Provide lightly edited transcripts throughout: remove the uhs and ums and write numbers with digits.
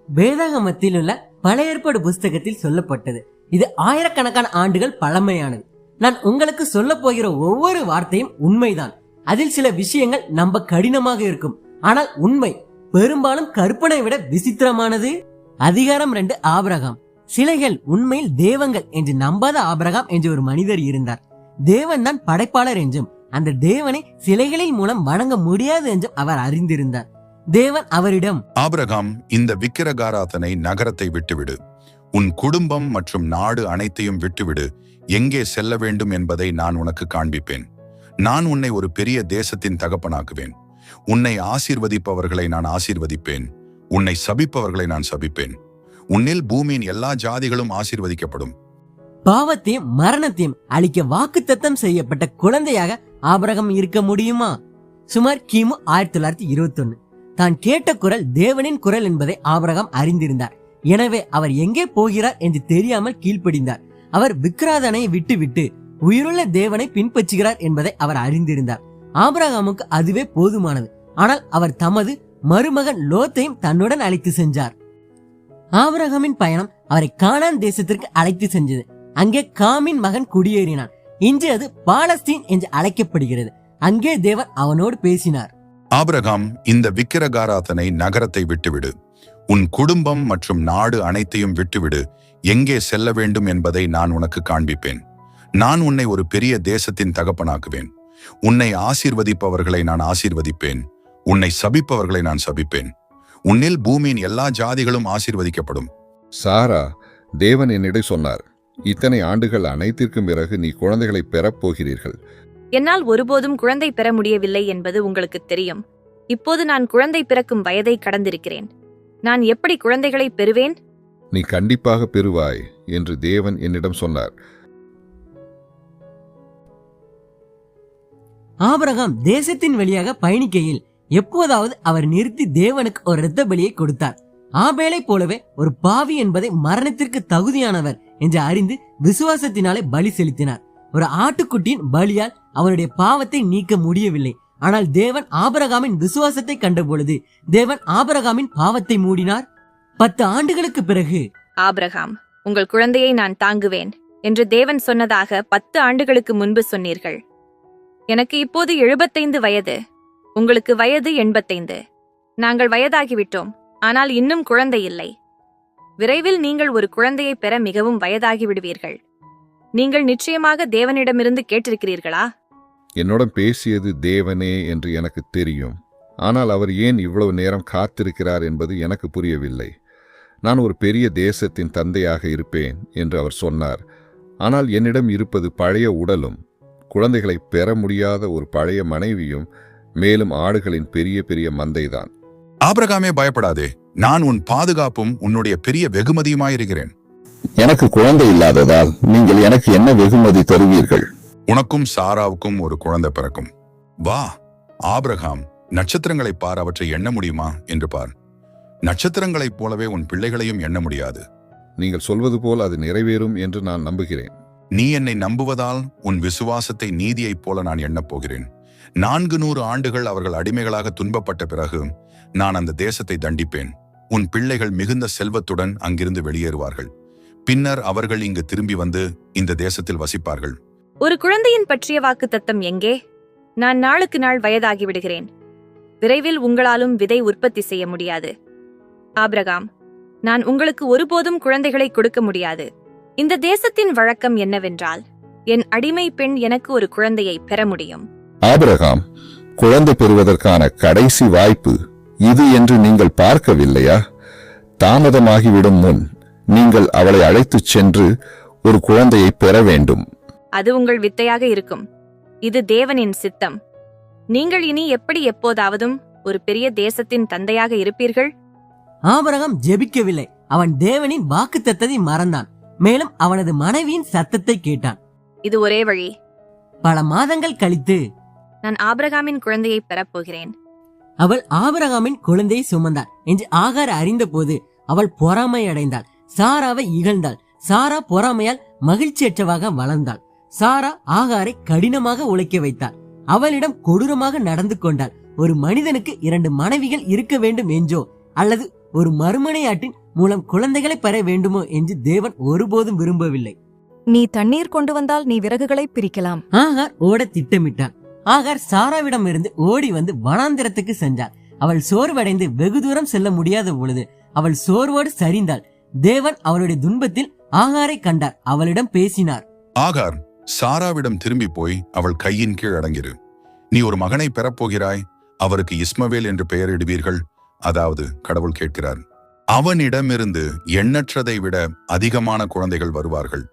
வேதாகமத்தில் உள்ள பழைய ஏற்பாடு புஸ்தகத்தில் சொல்லப்பட்டது. இது ஆயிரக்கணக்கான ஆண்டுகள் பழமையானது. நான் உங்களுக்கு சொல்ல போகிற ஒவ்வொரு வார்த்தையும் உண்மைதான். அதில் சில விஷயங்கள் நம்ப கடினமாக இருக்கும், ஆனால் உண்மை பெரும்பாலும் கற்பனை விட விசித்திரமானது. அதிகாரம் 2. ஆபிரகாம். சிலைகள் உண்மையில் தேவங்கள் என்று நம்பாத ஆபிரகாம் என்று ஒரு மனிதர் இருந்தார். தேவன் தான் படைப்பாளர் என்றும் அந்த தேவனை சிலைகளின் மூலம் வணங்க முடியாது என்றும் அவர் அறிந்திருந்தார். தேவன் அவரிடம், ஆபிரகாம், இந்த விக்கிரகாராதனை நகரத்தை விட்டுவிடு, உன் குடும்பம் மற்றும் நாடு அனைத்தையும் விட்டுவிடு. எங்கே செல்ல வேண்டும் என்பதை நான் உனக்கு காண்பிப்பேன். நான் உன்னை ஒரு பெரிய தேசத்தின் தகப்பனாக்குவேன். உன்னை ஆசீர்வதிப்பவர்களை நான் ஆசீர்வதிப்பேன், உன்னை சபிப்பவர்களை நான் சபிப்பேன். உன்னில் பூமியின் எல்லா ஜாதிகளும் ஆசீர்வதிக்கப்படும். பாவத்தையும் மரணத்தையும் அழிக்க வாக்குத்தத்தம் செய்யப்பட்ட குழந்தையாக ஆபிரகாம் இருக்க முடியுமா? சுமார் கிமு 1921 தான் கேட்ட குரல் தேவனின் குரல் என்பதை ஆபிரகாம் அறிந்திருந்தார். எனவே அவர் எங்கே போகிறார் என்று தெரியாமல் கீழ்ப்படிந்தார். அவர் விக்கிராதனையை விட்டுவிட்டு உயிருள்ள தேவனை பின்பற்றுகிறார் என்பதை அவர் அறிந்திருந்தார். ஆபிரகாமுக்கு அதுவே போதுமானது. ஆனால் அவர் தமது மருமகன் லோத்தையும் தன்னுடன் அழைத்து சென்றார். ஆபிரகாமின் பயணம் அவரை கானான் தேசத்திற்கு அழைத்து சென்றது. அங்கே காமின் மகன் குடியேறினான். இன்று அது பாலஸ்தீன் என்று அழைக்கப்படுகிறது. அங்கே தேவன் அவனோடு பேசினார். ஆபிரகாம், இந்த விக்கிரகாராதனை நகரத்தை விட்டுவிடு, உன் குடும்பம் மற்றும் நாடு அனைத்தையும் விட்டுவிடு. எங்கே செல்ல வேண்டும் என்பதை நான் உனக்கு காண்பிப்பேன். நான் உன்னை ஒரு பெரிய தேசத்தின் தகப்பனாக்குவேன். உன்னை ஆசீர்வதிப்பவர்களை நான் ஆசீர்வதிப்பேன், உன்னை சபிப்பவர்களை நான் சபிப்பேன். உன்னில் பூமியின் எல்லா ஜாதிகளும் ஆசீர்வதிக்கப்படும். சாரா, தேவன் என்னிடம் சொன்னார், இத்தனை ஆண்டுகள் அனைத்திற்கும் பிறகு நீ குழந்தைகளை பெறப் போகிறீர்கள். என்னால் ஒருபோதும் குழந்தை பெற முடியவில்லை என்பது உங்களுக்கு தெரியும். இப்போது நான் குழந்தை பிறக்கும் வயதை கடந்திருக்கிறேன். நான் எப்படி குழந்தைகளை பெறுவேன்? நீ கண்டிப்பாக பெறுவாய் என்று தேவன் என்னிடம் சொன்னார். ஆபிரகாம் தேசத்தின் வழியாக பயணிக்கையில் எப்போதாவது அவர் நிறுத்தி தேவனுக்கு ஒரு இரத்த பலியை கொடுத்தார். ஆபேலை போலவே ஒரு பாவி என்பதை மரணத்திற்கு தகுதியானவர் என்று அறிந்து விசுவாசத்தினாலே பலி செலுத்தினார். ஒரு ஆட்டுக்குட்டியின் பலியால் அவனுடைய பாவத்தை நீக்க முடியவில்லை. ஆனால் தேவன் ஆபிரகாமின் விசுவாசத்தை கண்டபொழுது தேவன் ஆபிரகாமின் பாவத்தை மூடினார். 10 ஆண்டுகளுக்கு பிறகு, ஆபிரகாம், உங்கள் குழந்தையை நான் தாங்குவேன் என்று தேவன் சொன்னதாக 10 ஆண்டுகளுக்கு முன்பு சொன்னீர்கள். எனக்கு இப்போது 75 வயது, உங்களுக்கு வயது 85. நாங்கள் வயதாகிவிட்டோம், ஆனால் இன்னும் குழந்தை இல்லை. விரைவில் நீங்கள் ஒரு குழந்தையை பெற மிகவும் வயதாகிவிடுவீர்கள். நீங்கள் நிச்சயமாக தேவனிடமிருந்து கேட்டிருக்கிறீர்களா? என்னுடன் பேசியது தேவனே என்று எனக்கு தெரியும். ஆனால் அவர் ஏன் இவ்வளவு நேரம் காத்திருக்கிறார் என்பது எனக்கு புரியவில்லை. நான் ஒரு பெரிய தேசத்தின் தந்தையாக இருப்பேன் என்று அவர் சொன்னார். ஆனால் என்னிடம் இருப்பது பழைய உடலும், குழந்தைகளை பெற முடியாத ஒரு பழைய மனைவியும், மேலும் ஆடுகளின் பெரிய பெரிய மந்தைதான். ஆபிரகாமே, பயப்படாதே. நான் உன் பாதுகாப்பும் உன்னுடைய பெரிய வெகுமதியுமாயிருக்கிறேன். எனக்கு குழந்தை இல்லாததால் நீங்கள் எனக்கு என்ன வெகுமதி தருவீர்கள்? உனக்கும் சாராவுக்கும் ஒரு குழந்தை பிறக்கும். வா ஆபிரகாம், நட்சத்திரங்களை பார், அவற்றை எண்ண முடியுமா என்று பார். நட்சத்திரங்களைப் போலவே உன் பிள்ளைகளையும் எண்ண முடியாது. நீங்கள் சொல்வது போல் அது நிறைவேறும் என்று நான் நம்புகிறேன். நீ என்னை நம்புவதால் உன் விசுவாசத்தை நீதியைப் போல நான் எண்ணப் போகிறேன். 400 ஆண்டுகள் அவர்கள் அடிமைகளாக துன்பப்பட்ட பிறகு நான் அந்த தேசத்தை தண்டிப்பேன். உன் பிள்ளைகள் மிகுந்த செல்வத்துடன் அங்கிருந்து வெளியேறுவார்கள். பின்னர் அவர்கள் இங்கு திரும்பி வந்து இந்த தேசத்தில் வசிப்பார்கள். ஒரு குழந்தையின் பற்றிய வாக்குத்தத்தம் எங்கே? நான் நாளுக்கு நாள் வயதாகிவிடுகிறேன். விரைவில் உங்களாலும் விதை உற்பத்தி செய்ய முடியாது. ஆபிரகாம், நான் உங்களுக்கு ஒருபோதும் குழந்தைகளை கொடுக்க முடியாது. இந்த தேசத்தின் வழக்கம் என்னவென்றால், என் அடிமை பெண் எனக்கு ஒரு குழந்தையை பெற முடியும். ஆபிரகாம், குழந்தை பெறுவதற்கான கடைசி வாய்ப்பு இது என்று நீங்கள் பார்க்கவில்லையா? தாமதமாகிவிடும் முன் நீங்கள் அவளை அழைத்துச் சென்று ஒரு குழந்தையை பெற வேண்டும். அது உங்கள் வித்தையாக இருக்கும். இது தேவனின் சித்தம். நீங்கள் இனி எப்படி எப்போதாவதும் ஒரு பெரிய தேசத்தின் தந்தையாக இருப்பீர்கள்? ஆபிரகாம் ஜெபிக்கவில்லை. அவன் தேவனின் வாக்குத்தத்தத்தை மறந்தான். மேலும் அவனது மனைவியின் சத்தத்தை கேட்டான். இது ஒரே வழி. பல மாதங்கள் கழித்து நான் ஆபிரகாமின் குழந்தையை பெறப்போகிறேன். அவள் ஆபிரகாமின் குழந்தையை சுமந்தாள் என்று ஆகார் அறிந்த போது அவள் பொறாமை அடைந்தாள். சாராவை இகழ்ந்தாள். சாரா பொறாமையால் மகிழ்ச்சியற்றவாக வளர்ந்தாள். சாரா ஆகாரை கடினமாக உழைக்க வைத்தாள். அவளிடம் கொடூரமாக நடந்து கொண்டாள். ஒரு மனிதனுக்கு 2 மனைவிகள் இருக்க வேண்டும் என்றோ அல்லது ஒரு மறுமனையாட்டின் மூலம் குழந்தைகளை பெற வேண்டுமோ என்று தேவன் ஒருபோதும் விரும்பவில்லை. நீ தண்ணீர் கொண்டு வந்தால் நீ விறகுகளை பிரிக்கலாம். ஆகார் ஓட திட்டமிட்டான். ஆகார் சாராவிடமிருந்து ஓடி வந்து வனாந்திரத்துக்கு சென்றாள். அவள் சோர்வடைந்து வெகு தூரம் செல்ல முடியாத பொழுது அவள் சோர்வோடு சரிந்தாள். தேவன் அவளுடைய துன்பத்தில் ஆகாரை கண்டார். அவளிடம் பேசினார். ஆகார், சாராவிடம் திரும்பி போய் அவள் கையின் கீழ் அடங்கிரு. நீ ஒரு மகனை பெறப்போகிறாய். அவருக்கு இஸ்மவேல் என்று பெயரிடுவீர்கள். அதாவது கடவுள் கேட்கிறார். அவனிடமிருந்து எண்ணற்றதை விட அதிகமான குழந்தைகள் வருவார்கள்.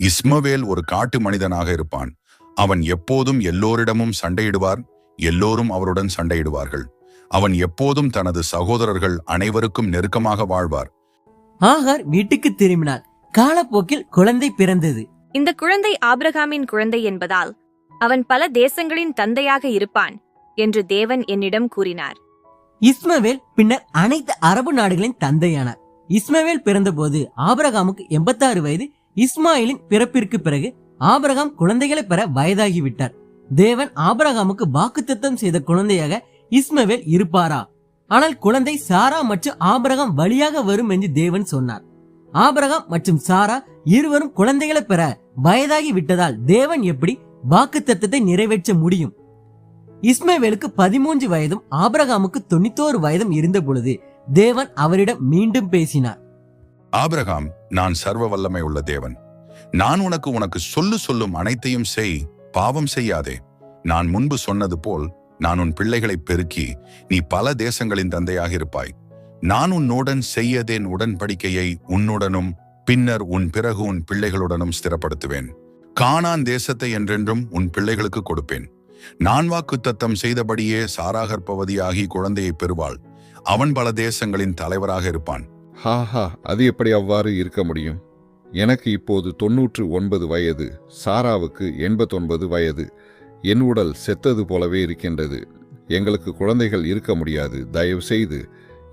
இஸ்மவேல் ஒரு காட்டு மனிதனாக இருப்பான். அவன் எப்போதும் எல்லோரிடமும் சண்டையிடுவார். எல்லோரும் அவருடன் சண்டையிடுவார்கள். அவன் எப்போதும் தனது சகோதரர்கள் அனைவருக்கும் நெருக்கமாக வாழ்வார். ஆகார் வீட்டுக்கு திரும்பினாள். காலப்போக்கில் குழந்தை பிறந்தது. இந்த குழந்தை ஆபிரகாமின் குழந்தை என்பதால் அவன் பல தேசங்களின் தந்தையாக இருப்பான் என்று தேவன் என்னிடம் கூறினார். இஸ்மவேல் பின்னர் அனைத்து அரபு நாடுகளின் தந்தையானார். இஸ்மவேல் பிறந்தபோது ஆபிரகாமுக்கு 86 வயது. இஸ்மாயிலின் பிறப்பிற்கு பிறகு ஆபிரகாம் குழந்தைகளை பெற வயதாகிவிட்டார். தேவன் ஆபிரகாமுக்கு வாக்குத்தத்தம் செய்த குழந்தையாக இஸ்மவேல் இருப்பாரா? ஆனால் குழந்தை சாரா மற்றும் ஆபிரகாம் வழியாக வரும் என்று தேவன் சொன்னார். ஆபிரகாம் மற்றும் சாரா இருவரும் குழந்தைகளை பெற வயதாகி விட்டதால் தேவன் எப்படி வாக்குத்தத்தத்தை நிறைவேற்ற முடியும்? இஸ்மவேலுக்கு 13 வயதும் ஆபிரகாமுக்கு 91 வயதும் இருந்த பொழுது தேவன் அவரிடம் மீண்டும் பேசினார். ஆபிரகாம், நான் சர்வ வல்லமை உள்ள தேவன். நான் உனக்கு சொல்லும் அனைத்தையும் செய். பாவம் செய்யாதே. நான் முன்பு சொன்னது போல் நான் உன் பிள்ளைகளை பெருக்கி நீ பல தேசங்களின் தந்தையாக இருப்பாய். நான் உன்னுடன் செய்யதேன் உடன்படிக்கையை உன்னுடனும் பின்னர் உன் பிறகு உன் பிள்ளைகளுடனும் ஸ்திரப்படுத்துவேன். கானான் தேசத்தை என்றென்றும் உன் பிள்ளைகளுக்கு கொடுப்பேன். நான் வாக்குத்தத்தம் செய்தபடியே சாரா கர்ப்பவதியாகி குழந்தையை பெறுவாள். அவன் பல தேசங்களின் தலைவராக இருப்பான். ஹாஹா, அது எப்படி அவ்வாறு இருக்க முடியும்? எனக்கு இப்போது 99 வயது, சாராவுக்கு 89 வயது. என் உடல் செத்தது போலவே இருக்கின்றது. எங்களுக்கு குழந்தைகள் இருக்க முடியாது. தயவு செய்து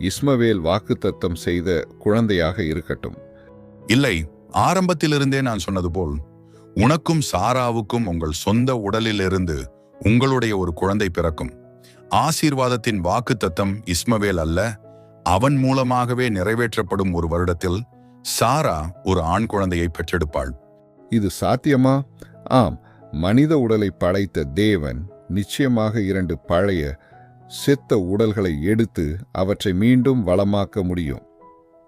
இஸ்மவேல் வாக்குத்தத்தம் செய்த குழந்தையாக இருக்கட்டும். இல்லை, ஆரம்பத்திலிருந்தே நான் சொன்னது போல் உனக்கும் சாராவுக்கும் உங்கள் சொந்த உடலிலிருந்து உங்களுடைய ஒரு குழந்தை பிறக்கும். ஆசீர்வாதத்தின் வாக்குத்தத்தம் இஸ்மவேல் அல்ல, அவன் மூலமாகவே நிறைவேற்றப்படும். ஒரு வருடத்தில் சாரா ஒரு ஆண் குழந்தையை பெற்றெடுப்பாள். இது சாத்தியமா? ஆம், மனித உடலை படைத்த தேவன் நிச்சயமாக 2 பழைய செத்த உடல்களை எடுத்து அவற்றை மீண்டும் வளமாக்க முடியும்.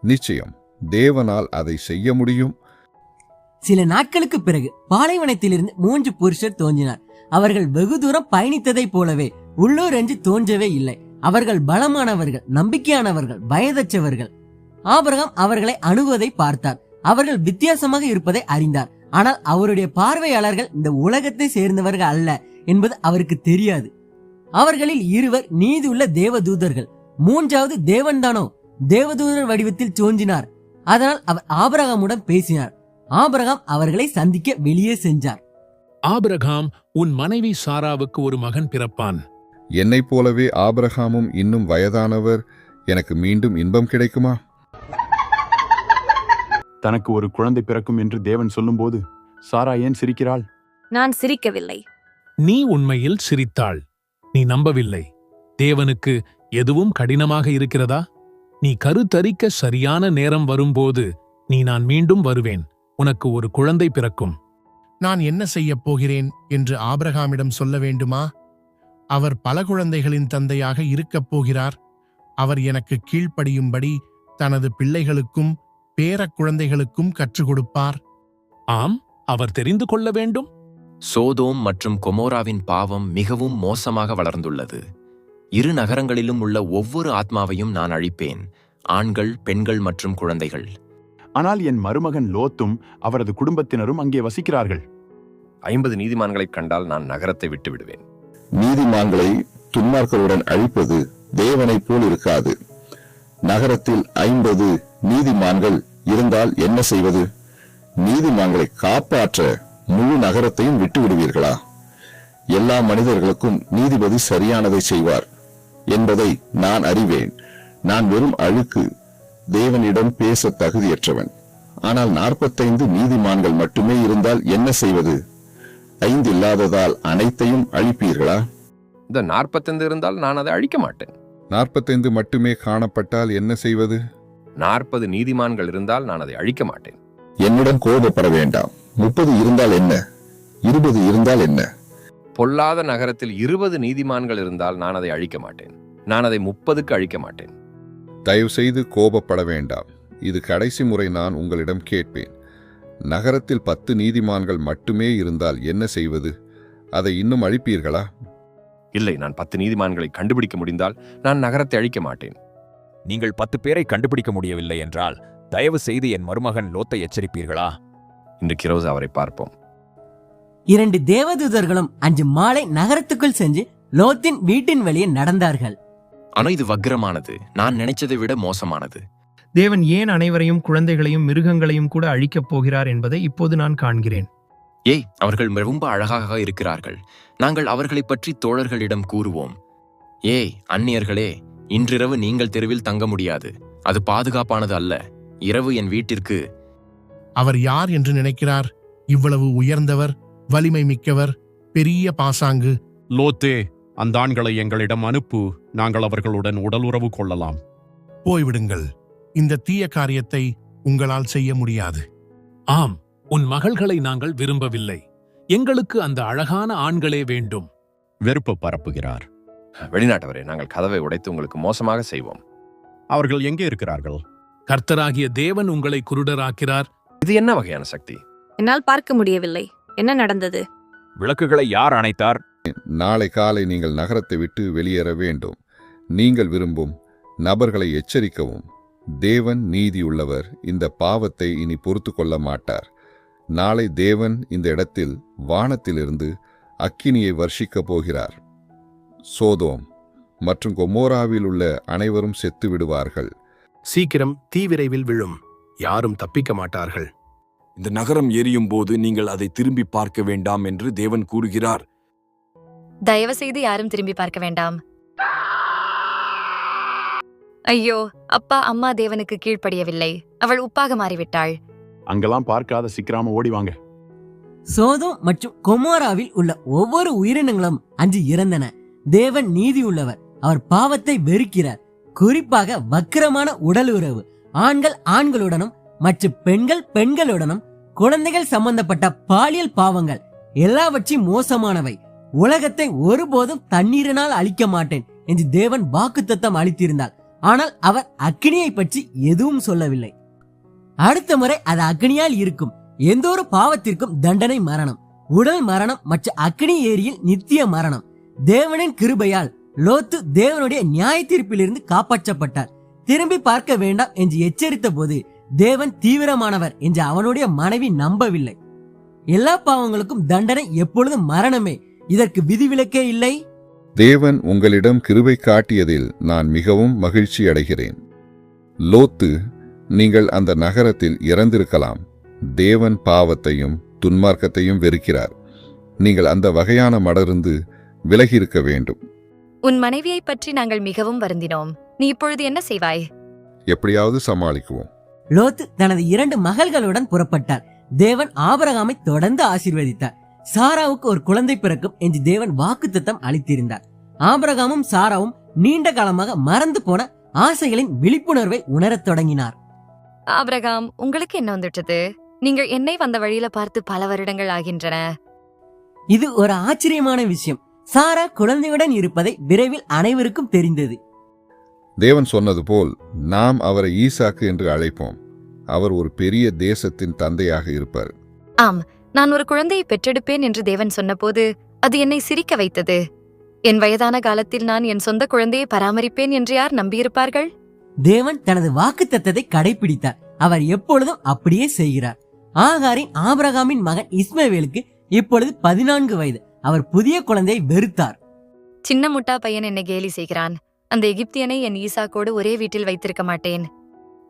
நிச்சயம் தேவனால் அதை செய்ய முடியும். சில நாட்களுக்கு பிறகு பாலைவனத்திலிருந்து 3 புருஷர் தோன்றினார். அவர்கள் வெகு தூரம் பயணித்ததைப் போலவே உள்ளூர் என்று தோன்றவே இல்லை. அவர்கள் பலமானவர்கள், நம்பிக்கையானவர்கள், வயதற்றவர்கள். ஆபிரகாம் அவர்களை அணுகுவதை பார்த்தார். அவர்கள் வித்தியாசமாக இருப்பதை அறிந்தார். ஆனால் அவருடைய பார்வையாளர்கள் இந்த உலகத்தை சேர்ந்தவர்கள் அல்ல என்பது அவருக்கு தெரியாது. அவர்களில் 2 நீதியுள்ள தேவதூதர்கள். 3வது தேவன்தானோ தேவதூதர் வடிவத்தில் தோன்றினார். அதனால் அவர் ஆபிரகாமுடன் பேசினார். ஆபிரகாம் அவர்களை சந்திக்க வெளியே சென்றார். ஆபிரகாம், உன் மனைவி சாராவுக்கு ஒரு மகன் பிறப்பான். என்னைப் போலவே ஆபிரகாமும் இன்னும் வயதானவர். எனக்கு மீண்டும் இன்பம் கிடைக்குமா? தனக்கு ஒரு குழந்தை பிறக்கும் என்று தேவன் சொல்லும்போது சாரா ஏன் சிரிக்கிறாள்? நான் சிரிக்கவில்லை. நீ உண்மையில் சிரித்தாள். நீ நம்பவில்லை. தேவனுக்கு எதுவும் கடினமாக இருக்கிறதா? நீ கருத்தரிக்க சரியான நேரம் வரும்போது நான் மீண்டும் வருவேன். உனக்கு ஒரு குழந்தை பிறக்கும். நான் என்ன செய்யப் போகிறேன் என்று ஆபிரகாமிடம் சொல்ல வேண்டுமா? அவர் பல குழந்தைகளின் தந்தையாக இருக்கப் போகிறார். அவர் எனக்கு கீழ்ப்படியும்படி தனது பிள்ளைகளுக்கும் பேரக் குழந்தைகளுக்கும் கற்றுக் கொடுப்பார். ஆம், அவர் தெரிந்து கொள்ள வேண்டும். சோதோம் மற்றும் கொமோராவின் பாவம் மிகவும் மோசமாக வளர்ந்துள்ளது. 2 நகரங்களிலும் உள்ள ஒவ்வொரு ஆத்மாவையும் நான் அழிப்பேன், ஆண்கள், பெண்கள் மற்றும் குழந்தைகள். ஆனால் என் மருமகன் லோத்தும் அவரது குடும்பத்தினரும் அங்கே வசிக்கிறார்கள். 50 நீதிமான்களைக் கண்டால் நான் நகரத்தை விட்டு விடுவேன். நீதிமான்களை துன்மார்க்கருடன் அழிப்பது தேவனைப் போல் இருக்காது. நகரத்தில் 50 நீதிமான்கள் இருந்தால் என்ன செய்வது? நீதிமான்களை காப்பாற்ற முழு நகரத்தையும் விட்டு விடுவீர்களா? எல்லா மனிதர்களுக்கும் நீதிபதி சரியானதை செய்வார் என்பதை நான் அறிவேன். நான் வெறும் அழுக்கு, தேவனிடம் பேச தகுதியற்றவன். ஆனால் 45 நீதிமான்கள் மட்டுமே இருந்தால் என்ன செய்வது? 5 இல்லாததால் அனைத்தையும் அழிப்பீர்களா? இந்த 45 இருந்தால் நான் அதை அழிக்க மாட்டேன். 45 மட்டுமே காணப்பட்டால் என்ன செய்வது? 40 நீதிமான்கள் இருந்தால் நான் அதை அழிக்க மாட்டேன். என்னுடன் கோபப்பட வேண்டாம். 30 இருந்தால் என்ன? 20 இருந்தால் என்ன? பொல்லாத நகரத்தில் 20 நீதிமான்கள் இருந்தால் நான் அதை அழிக்க மாட்டேன். நான் அதை 30க்கு அழிக்க மாட்டேன். தயவு செய்து கோபப்பட வேண்டாம். இது கடைசி முறை நான் உங்களிடம் கேட்பேன். நகரத்தில் 10 நீதிமான்கள் மட்டுமே இருந்தால் என்ன செய்வது? அதை இன்னும் அழிப்பீர்களா? இல்லை, நான் 10 நீதிமான்களை கண்டுபிடிக்க முடிந்தால் நான் நகரத்தை அழிக்க மாட்டேன். நீங்கள் 10 பேரை கண்டுபிடிக்க முடியவில்லை என்றால் தயவு செய்து என் மருமகன் லோத்தை எச்சரிப்பீர்களா? இன்றைக்கு இரவு அவரை பார்ப்போம். 2 தேவதூதர்களும் அன்று மாலை நகரத்துக்குள் சென்று லோத்தின் வீட்டின் வழியே நடந்தார்கள். ஆனா இது வக்கிரமானது. நான் நினைச்சதை விட மோசமானது. தேவன் ஏன் அனைவரையும், குழந்தைகளையும் மிருகங்களையும் கூட அழிக்கப் போகிறார் என்பதை இப்போது நான் காண்கிறேன். ஏய், அவர்கள் ரொம்ப அழகாக இருக்கிறார்கள். நாங்கள் அவர்களைப் பற்றி தோழர்களிடம் கூறுவோம். ஏய் அந்நியர்களே, இன்றிரவு நீங்கள் தெருவில் தங்க முடியாது. அது பாதுகாப்பானது அல்ல. இரவு என் வீட்டிற்கு. அவர் யார் என்று நினைக்கிறார்? இவ்வளவு உயர்ந்தவர், வலிமை மிக்கவர், பெரிய பாசாங்கு. லோத்தே, அந்த ஆண்களை எங்களிடம் அனுப்பு. நாங்கள் அவர்களுடன் உடலுறவு கொள்ளலாம். போய்விடுங்கள். இந்த தீய காரியத்தை உங்களால் செய்ய முடியாது. ஆம், உன் மகள்களை நாங்கள் விரும்பவில்லை. எங்களுக்கு அந்த அழகான ஆண்களே வேண்டும். வெறுப்பு பரப்புகிறார். வெளிநாட்டவரே, நாங்கள் கதவை உடைத்து உங்களுக்கு மோசமாக செய்வோம். அவர்கள் எங்கே இருக்கிறார்கள்? கர்த்தராகிய தேவன் உங்களை குருடராக்கிறார். இது என்ன வகையான சக்தி? என்னால் பார்க்க முடியவில்லை. என்ன நடந்தது? விளக்குகளை யார் அணைத்தார்? நாளை காலை நீங்கள் நகரத்தை விட்டு வெளியேற வேண்டும். நீங்கள் விரும்பும் நபர்களை எச்சரிக்கவும். தேவன் நீதியுள்ளவர். இந்த பாவத்தை இனி பொறுத்து கொள்ள மாட்டார். நாளை தேவன் இந்த இடத்தில் வானத்திலிருந்து அக்கினியை வர்ஷிக்கப் போகிறார். சோதோம் மற்றும் கொமோராவில் உள்ள அனைவரும் செத்து விடுவார்கள். சீக்கிரம் தீவிரைவில் விழும். யாரும் தப்பிக்க மாட்டார்கள். இந்த நகரம் எரியும் போது நீங்கள் அதை திரும்பி பார்க்க வேண்டாம் என்று தேவன் கூறுகிறார். தயவு செய்து யாரும் திரும்பி பார்க்க வேண்டாம். ஐயோ, அப்பா அம்மா தேவனுக்கு கீழ்ப்படியவில்லை. அவள் உப்பாக மாறிவிட்டாள். அங்கெல்லாம் பார்க்காத, சீக்கிரமா ஓடிவாங்க. சோதோம் மற்றும் கொமோராவில் உள்ள ஒவ்வொரு உயிரினங்களும் அன்று இறந்தன. தேவன் நீதி உள்ளவர். அவர் பாவத்தை வெறுக்கிறார். குறிப்பாக வக்கிரமான உடல் உறவு, ஆண்கள் ஆண்களுடனும் மற்றும் பெண்கள் பெண்களுடனும், குழந்தைகள் சம்பந்தப்பட்ட பாலியல் பாவங்கள் எல்லாவற்றையும் மோசமானவை. உலகத்தை ஒருபோதும் தண்ணீரினால் அழிக்க மாட்டேன் என்று தேவன் வாக்குத்தத்தம் அளித்திருந்தார். ஆனால் அவர் அக்கினியை பற்றி எதுவும் சொல்லவில்லை. அடுத்த முறை அது அக்கினியால் இருக்கும். எந்த ஒரு பாவத்திற்கும் தண்டனை மரணம், உடல் மரணம் மற்றும் அக்கினி ஏரியில் நித்திய மரணம். தேவனின் கிருபையால் லோத்து தேவனுடைய நியாய தீர்ப்பிலிருந்து காப்பாற்றப்பட்டார். திரும்பி பார்க்க வேண்டாம் என்று எச்சரித்த போது தேவன் தீவிரமானவர் என்று அவனுடைய மனைவி நம்பவில்லை. எல்லா பாவங்களுக்கும் தண்டனை எப்பொழுதும் மரணமே. இதற்கு விதிவிலக்கே இல்லை. தேவன் உங்களிடம் கிருபை காட்டியதில் நான் மிகவும் மகிழ்ச்சி அடைகிறேன். லோத்து, நீங்கள் அந்த நகரத்தில் இறந்திருக்கலாம். தேவன் பாவத்தையும் துன்மார்க்கத்தையும் வெறுக்கிறார். நீங்கள் அந்த வகையான மடருந்து விலகியிருக்க வேண்டும். உன் மனைவியை பற்றி நாங்கள் மிகவும் வருந்தினோம். நீ இப்பொழுது என்ன செய்வாய்? எப்படியாவது சமாளிக்குவோம். லோத்து தனது 2 மகள்களுடன் புறப்பட்டார். தேவன் ஆபிரகாமை தொடர்ந்து ஆசீர்வதித்தார். சாராவுக்கு ஒரு குழந்தை பிறக்கும் என்று தேவன் வாக்குத்தத்தம் அளித்திருந்தார். ஆபிரகாமும் சாராவும் நீண்ட காலமாக மறந்து போன ஆசைகளின் விழிப்புணர்வை உணரத் தொடங்கினார். ஆபிரகாம், உங்களுக்கு என்ன வந்துட்டது? நீங்கள் என்னை வந்த வழியில பார்த்து பல வருடங்கள் ஆகின்றன. இது ஒரு ஆச்சரியமான விஷயம். சாரா குழந்தையுடன் இருப்பதை விரைவில் அனைவருக்கும் தெரிந்தது. தேவன் சொன்னது போல் நாம் அவரை ஈசாக்கு என்று அழைப்போம். அவர் ஒரு பெரிய தேசத்தின் தந்தையாக இருப்பார். ஆம், நான் ஒரு குழந்தையை பெற்றெடுப்பேன் என்று தேவன் சொன்னபோது அது என்னை சிரிக்க வைத்தது. என் வயதான காலத்தில் நான் என் சொந்த குழந்தையை பராமரிப்பேன் என்று யார் நம்பியிருப்பார்கள்? தேவன் தனது வாக்குத்தத்தத்தை கடைபிடித்தார். அவர் எப்பொழுதும் அப்படியே செய்கிறார். ஆகாரின் ஆபிரகாமின் மகன் இஸ்மவேலுக்கு இப்பொழுது 14 வயது. அவர் புதிய குழந்தையை வெறுத்தார். சின்ன முட்டா பையன் என்னை கேலி செய்கிறான். அந்த எகிப்தியனை என் ஈசாக்கோடு ஒரே வீட்டில் வைத்திருக்க மாட்டேன்.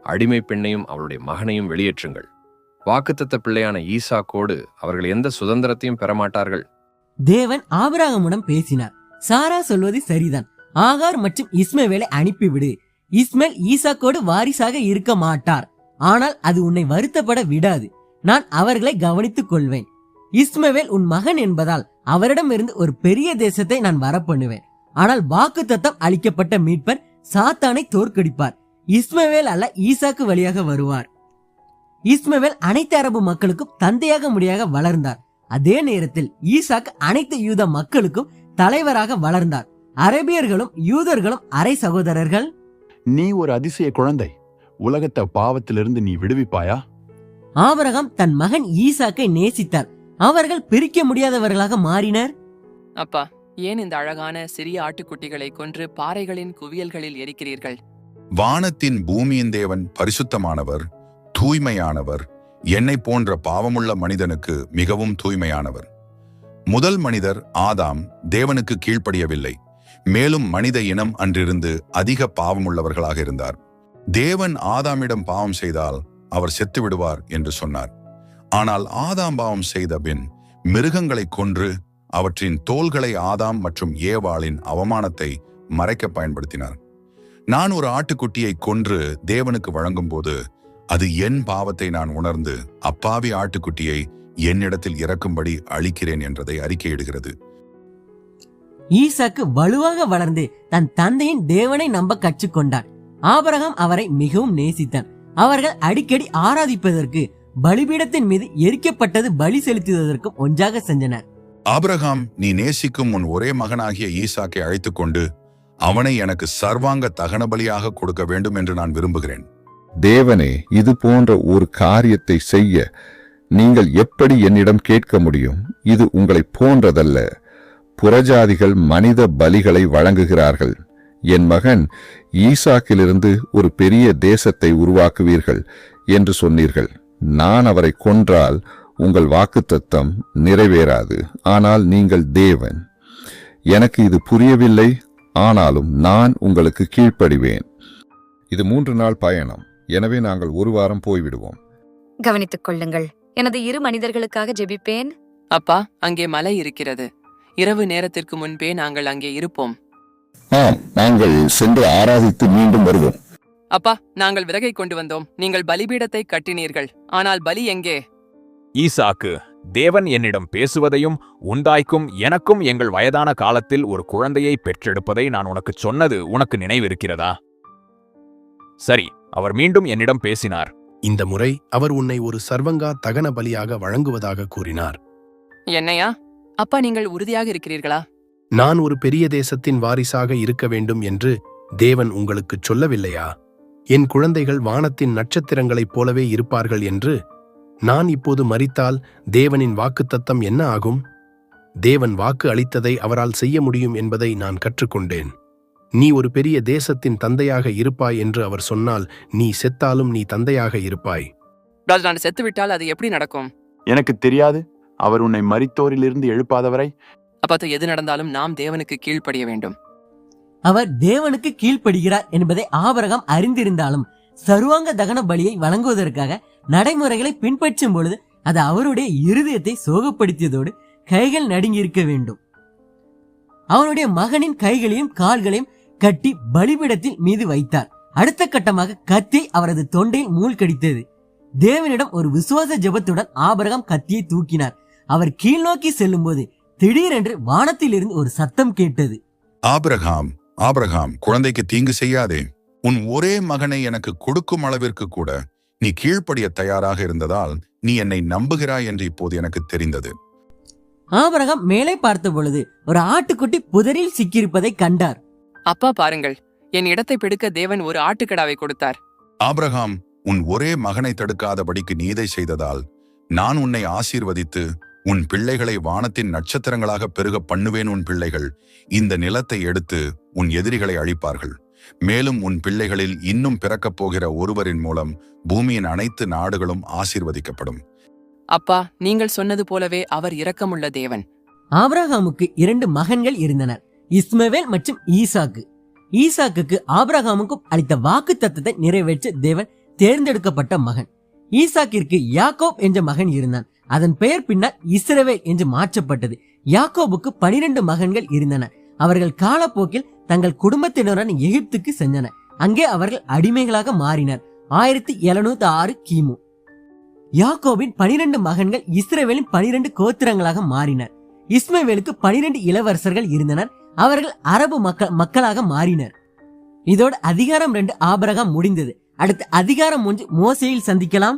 அடிமை பெண்ணையும் அவளுடைய மகனையும் வெளியேற்றுங்கள். வாக்குத்தத்த பிள்ளையான ஈசாக்கோடு அவர்கள் எந்த சுதந்திரத்தையும் பெறமாட்டார்கள். தேவன் ஆபிரகாமுடன் பேசினார். சாரா சொல்வது சரிதான். ஆகார் மற்றும் இஸ்மவேலை அனுப்பிவிடு. இஸ்மேல் ஈசாக்கோடு வாரிசாக இருக்க மாட்டார். ஆனால் அது உன்னை வருத்தப்பட விடாது. நான் அவர்களை கவனித்துக் கொள்வேன். இஸ்மவேல் உன் மகன் என்பதால் அவரிடமிருந்து ஒரு பெரிய தேசத்தை நான் வரப்பண்ணுவேன். ஆனால் வாக்குத்தத்தம் அளிக்கப்பட்ட மீட்பர் சாத்தானை தோற்கடிப்பார். இஸ்மவேல் அல்ல, ஈசாக்கு வழியாக வருவார். இஸ்மவேல் அனைத்து அரபு மக்களுக்கும் தந்தையாக முடியாக வளர்ந்தார். அதே நேரத்தில் ஈசாக்கு அனைத்து யூத மக்களுக்கும் தலைவராக வளர்ந்தார். அரேபியர்களும் யூதர்களும் அரை சகோதரர்கள். நீ ஒரு அதிசய குழந்தை. உலகத்தை பாவத்திலிருந்து நீ விடுவிப்பாயா? ஆபிரகாம் தன் மகன் ஈசாக்கை நேசித்தார். அவர்கள் பிரிக்க முடியாதவர்களாக மாறினர். அப்பா, ஏன் இந்த அழகான சிறிய ஆட்டுக்குட்டிகளை கொன்று பாறைகளின் குவியல்களில் எரிக்கிறீர்கள்? வானத்தின் பூமியின் தேவன் பரிசுத்தமானவர், தூய்மையானவர். என்னை போன்ற பாவமுள்ள மனிதனுக்கு மிகவும் தூய்மையானவர். முதல் மனிதர் ஆதாம் தேவனுக்கு கீழ்ப்படியவில்லை. மேலும் மனித இனம் அன்றிருந்து அதிக பாவமுள்ளவர்களாக இருந்தார். தேவன் ஆதாமிடம் பாவம் செய்தால் அவர் செத்து விடுவார் என்று சொன்னார். ஆனால் ஆதாம் பாவம் செய்த பின் மிருகங்களை கொன்று அவற்றின் தோள்களை ஆதாம் மற்றும் ஏவாளின் அவமானத்தை மறைக்க பயன்படுத்தினார். நான் ஒரு ஆட்டுக்குட்டியை கொன்று தேவனுக்கு வழங்கும் போது அது என் பாவத்தை நான் உணர்ந்து அப்பாவி ஆட்டுக்குட்டியை என்னிடத்தில் இறக்கும்படி அளிக்கிறேன் என்றதை அறிக்கையிடுகிறது. ஈசாக்கு வலுவாக வளர்ந்து தன் தந்தையின் தேவனை நம்ப கற்றுக்கொண்டான். ஆபிரகாம் அவரை மிகவும் நேசித்தான். அவர்கள் அடிக்கடி ஆராதிப்பதற்கு பலிபீடத்தின் மீது எரிக்கப்பட்டது பலி செலுத்துவதற்கும் ஒன்றாக சென்றனர். ஆபிரகாம், நீ நேசிக்கும் உன் ஒரே மகனாகிய ஈசாக்கை அழைத்துக் கொண்டு அவனை எனக்கு சர்வாங்க தகன பலியாக கொடுக்க வேண்டும் என்று நான் விரும்புகிறேன். தேவனே, இது போன்ற ஒரு காரியத்தை செய்ய நீங்கள் எப்படி என்னிடம் கேட்க முடியும்? இது உங்களைப் போன்றதல்ல. புறஜாதிகள் மனித பலிகளை வழங்குகிறார்கள். என் மகன் ஈசாக்கிலிருந்து ஒரு பெரிய தேசத்தை உருவாக்குவீர்கள் என்று சொன்னீர்கள். நான் அவரை கொன்றால் உங்கள் வாக்குத்தத்தம் நிறைவேறாது. ஆனால் நீங்கள் தேவன். எனக்கு இது புரியவில்லை, ஆனாலும் நான் உங்களுக்கு கீழ்ப்படிவேன். இது 3 நாள் பயணம். எனவே நாங்கள் 1 வாரம் போய்விடுவோம். கவனித்துக் கொள்ளுங்கள். எனது 2 மனிதர்களுக்காக ஜெபிப்பேன். அப்பா, அங்கே மலை இருக்கிறது. இரவு நேரத்திற்கு முன்பே நாங்கள் அங்கே இருப்போம். ஆம், நாங்கள் சென்று ஆராதித்து மீண்டும் வருவோம். அப்பா, நாங்கள் விறகை கொண்டு வந்தோம். நீங்கள் பலிபீடத்தை கட்டினீர்கள். ஆனால் பலி எங்கே? ஈசாக்கு, தேவன் என்னிடம் பேசுவதையும் உண்டாய்க்கும் எனக்கும் எங்கள் வயதான காலத்தில் ஒரு குழந்தையை பெற்றெடுப்பதை நான் உனக்குச் சொன்னது உனக்கு நினைவிருக்கிறதா? சரி, அவர் மீண்டும் என்னிடம் பேசினார். இந்த முறை அவர் உன்னை ஒரு சர்வங்கா தகன பலியாக வழங்குவதாக கூறினார். என்னையா? அப்பா, நீங்கள் உறுதியாக இருக்கிறீர்களா? நான் ஒரு பெரிய தேசத்தின் வாரிசாக இருக்க வேண்டும் என்று தேவன் உங்களுக்குச் சொல்லவில்லையா? என் குழந்தைகள் வானத்தின் நட்சத்திரங்களைப் போலவே இருப்பார்கள் என்று. நான் இப்போது மரித்தால் தேவனின் வாக்குத்தத்தம் என்ன ஆகும்? தேவன் வாக்கு அளித்ததை அவரால் செய்ய முடியும் என்பதை நான் கற்றுக்கொண்டேன். நீ ஒரு பெரிய தேசத்தின் தந்தையாக இருப்பாய் என்று அவர் சொன்னால், நீ செத்தாலும் நீ தந்தையாக இருப்பாய். நான் செத்துவிட்டால் அது எப்படி நடக்கும்? எனக்கு தெரியாது. அவர் உன்னை மரித்தோரிலிருந்து எழுப்பாதவரை. அப்பா, எது நடந்தாலும் நாம் தேவனுக்கு கீழ்ப்படிய வேண்டும். அவர் தேவனுக்கு கீழ்ப்படுகிறார் என்பதை ஆபிரகாம் அறிந்திருந்தாலும் சர்வாங்க தகன பலியை வழங்குவதற்காக நடைமுறைகளை பின்பற்றும் பொழுது அது அவருடைய இருதயத்தை சோகப்படுத்தியதோடு கைகள் நடுங்கியிருக்க வேண்டும். அவனுடைய மகனின் கைகளையும் கால்களையும் கட்டி பலிபீடத்தில் மீது வைத்தார். அடுத்த கட்டமாக கத்தி அவரது தொண்டையில் மூழ்கடித்தது. தேவனிடம் ஒரு விசுவாச ஜெபத்துடன் ஆபிரகாம் கத்தியை தூக்கினார். அவர் கீழ்நோக்கி செல்லும் போது திடீரென்று வானத்திலிருந்து ஒரு சத்தம் கேட்டது. ஆபிரகாம், ஆபிரகாம், குழந்தைக்கு தீங்கு செய்யாதே. உன் ஒரே மகனை எனக்கு கொடுக்கும் அளவிற்கு கூட நீ கீழ்ப்படிய தயாராக இருந்ததால் நீ என்னை நம்புகிறாய் என்று இப்போது எனக்கு தெரிந்தது. ஆபிரகாம் மேலே பார்த்த பொழுது ஒரு ஆட்டுக்குட்டி புதரில் சிக்கியிருப்பதை கண்டார். அப்பா, பாருங்கள், என் இடத்தை பிடிக்க தேவன் ஒரு ஆட்டுக்கடாவை கொடுத்தார். ஆபிரகாம், உன் ஒரே மகனை தடுக்காதபடிக்கு நீதை செய்ததால் நான் உன்னை ஆசீர்வதித்து உன் பிள்ளைகளை வானத்தின் நட்சத்திரங்களாக பெருக பண்ணுவேன். உன் பிள்ளைகள் இந்த நிலத்தை எடுத்து உன் எதிரிகளை அழிப்பார்கள். மேலும் உன் பிள்ளைகளில் இன்னும் பிறக்கப் போகிற ஒருவரின் மூலம் பூமியின் அனைத்து நாடுகளும் ஆசீர்வதிக்கப்படும். அப்பா, நீங்கள் சொன்னது போலவே அவர் இரக்கமுள்ள தேவன். ஆபிரகாமுக்கு 2 மகன்கள் இருந்தனர், இஸ்மவேல் மற்றும் ஈசாக்கு. ஈசாக்குக்கு ஆபிரகாமுக்கும் அளித்த வாக்கு தத்தத்தை நிறைவேற்ற தேவன் தேர்ந்தெடுக்கப்பட்ட மகன். ஈசாக்கிற்கு யாக்கோப் என்ற மகன் இருந்தான். அதன் பெயர் பின்னால் இஸ்ரவேல் என்று மாற்றப்பட்டது. யாக்கோபுக்கு 12 மகன்கள் இருந்தனர். அவர்கள் காலப்போக்கில் தங்கள் குடும்பத்தினருடன் எகிப்துக்கு சென்றனர். அங்கே அவர்கள் அடிமைகளாக மாறினர். 1706 கிமு. யாக்கோபின் 12 மகன்கள் இஸ்ரவேலின் 12 கோத்திரங்களாக மாறினர். இஸ்மவேலுக்கு 12 இளவரசர்கள் இருந்தனர். அவர்கள் அரபு மக்களாக மாறினர். இதோட அதிகாரம் 2 ஆபிரகாம் முடிந்தது. அடுத்து அதிகாரம் 3 மோசேயில் சந்திக்கலாம்.